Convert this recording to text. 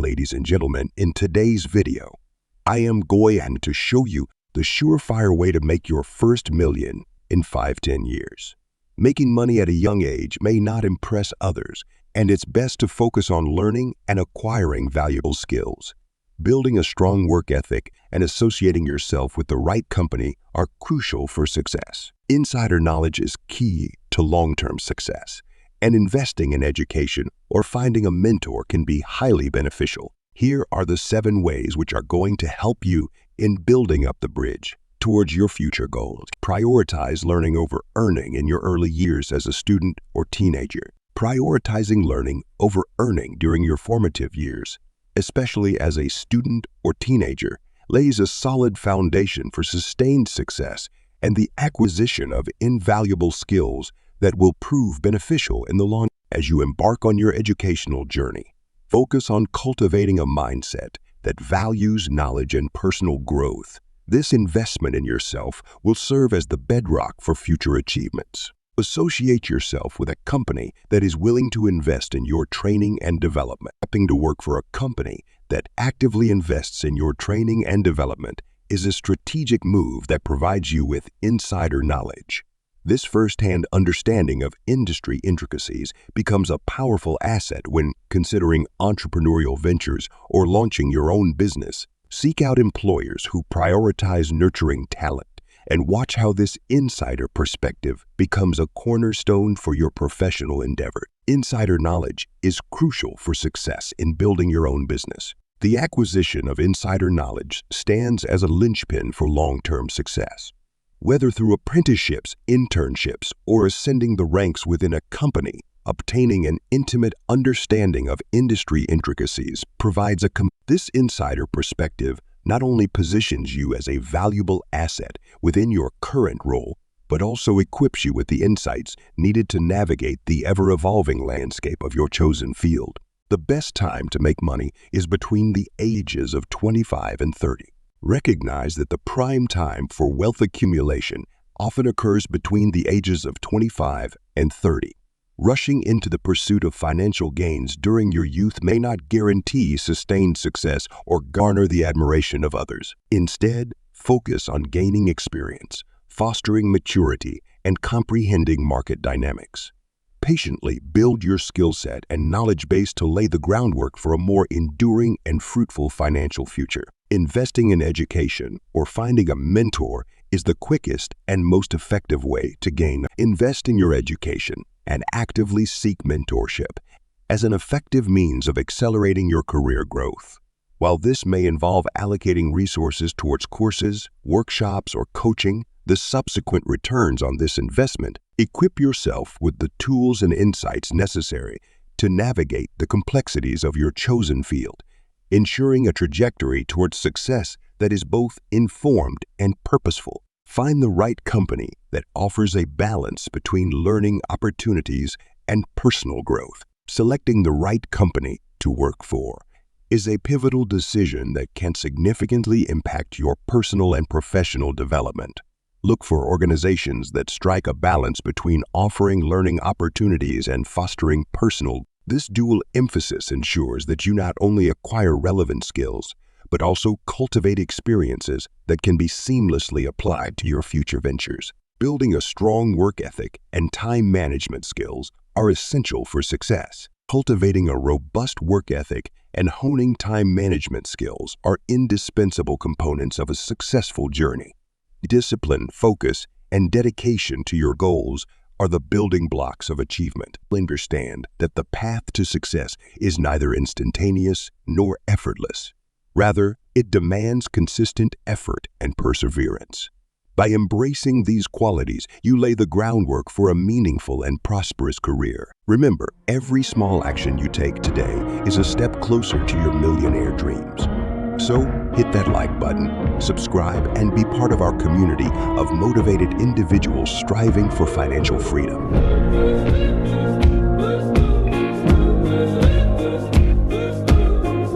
Ladies and gentlemen, in today's video, I am going to show you the surefire way to make your first million in 5-10 years. Making money at a young age may not impress others, and it's best to focus on learning and acquiring valuable skills. Building a strong work ethic and associating yourself with the right company are crucial for success. Insider knowledge is key to long-term success, and investing in education or finding a mentor can be highly beneficial. Here are the 7 ways which are going to help you in building up the bridge towards your future goals. Prioritize learning over earning in your early years as a student or teenager. Prioritizing learning over earning during your formative years, especially as a student or teenager, lays a solid foundation for sustained success and the acquisition of invaluable skills that will prove beneficial in the long run. As you embark on your educational journey, focus on cultivating a mindset that values knowledge and personal growth. This investment in yourself will serve as the bedrock for future achievements. Associate yourself with a company that is willing to invest in your training and development. Opting to work for a company that actively invests in your training and development is a strategic move that provides you with insider knowledge. This first-hand understanding of industry intricacies becomes a powerful asset when considering entrepreneurial ventures or launching your own business. Seek out employers who prioritize nurturing talent and watch how this insider perspective becomes a cornerstone for your professional endeavor. Insider knowledge is crucial for success in building your own business. The acquisition of insider knowledge stands as a linchpin for long-term success. Whether through apprenticeships, internships, or ascending the ranks within a company, obtaining an intimate understanding of industry intricacies provides This insider perspective not only positions you as a valuable asset within your current role, but also equips you with the insights needed to navigate the ever-evolving landscape of your chosen field. The best time to make money is between the ages of 25 and 30. Recognize that the prime time for wealth accumulation often occurs between the ages of 25 and 30. Rushing into the pursuit of financial gains during your youth may not guarantee sustained success or garner the admiration of others. Instead, focus on gaining experience, fostering maturity, and comprehending market dynamics. Patiently build your skill set and knowledge base to lay the groundwork for a more enduring and fruitful financial future. Investing in education or finding a mentor is the quickest and most effective way to gain. Invest in your education and actively seek mentorship as an effective means of accelerating your career growth. While this may involve allocating resources towards courses, workshops, or coaching, the subsequent returns on this investment equip yourself with the tools and insights necessary to navigate the complexities of your chosen field, ensuring a trajectory towards success that is both informed and purposeful. Find the right company that offers a balance between learning opportunities and personal growth. Selecting the right company to work for is a pivotal decision that can significantly impact your personal and professional development. Look for organizations that strike a balance between offering learning opportunities and fostering personal. This dual emphasis ensures that you not only acquire relevant skills, but also cultivate experiences that can be seamlessly applied to your future ventures. Building a strong work ethic and time management skills are essential for success. Cultivating a robust work ethic and honing time management skills are indispensable components of a successful journey. Discipline, focus, and dedication to your goals are the building blocks of achievement. Understand that the path to success is neither instantaneous nor effortless. Rather, it demands consistent effort and perseverance. By embracing these qualities, you lay the groundwork for a meaningful and prosperous career. Remember, every small action you take today is a step closer to your millionaire dreams. So, hit that like button, subscribe, and be part of our community of motivated individuals striving for financial freedom.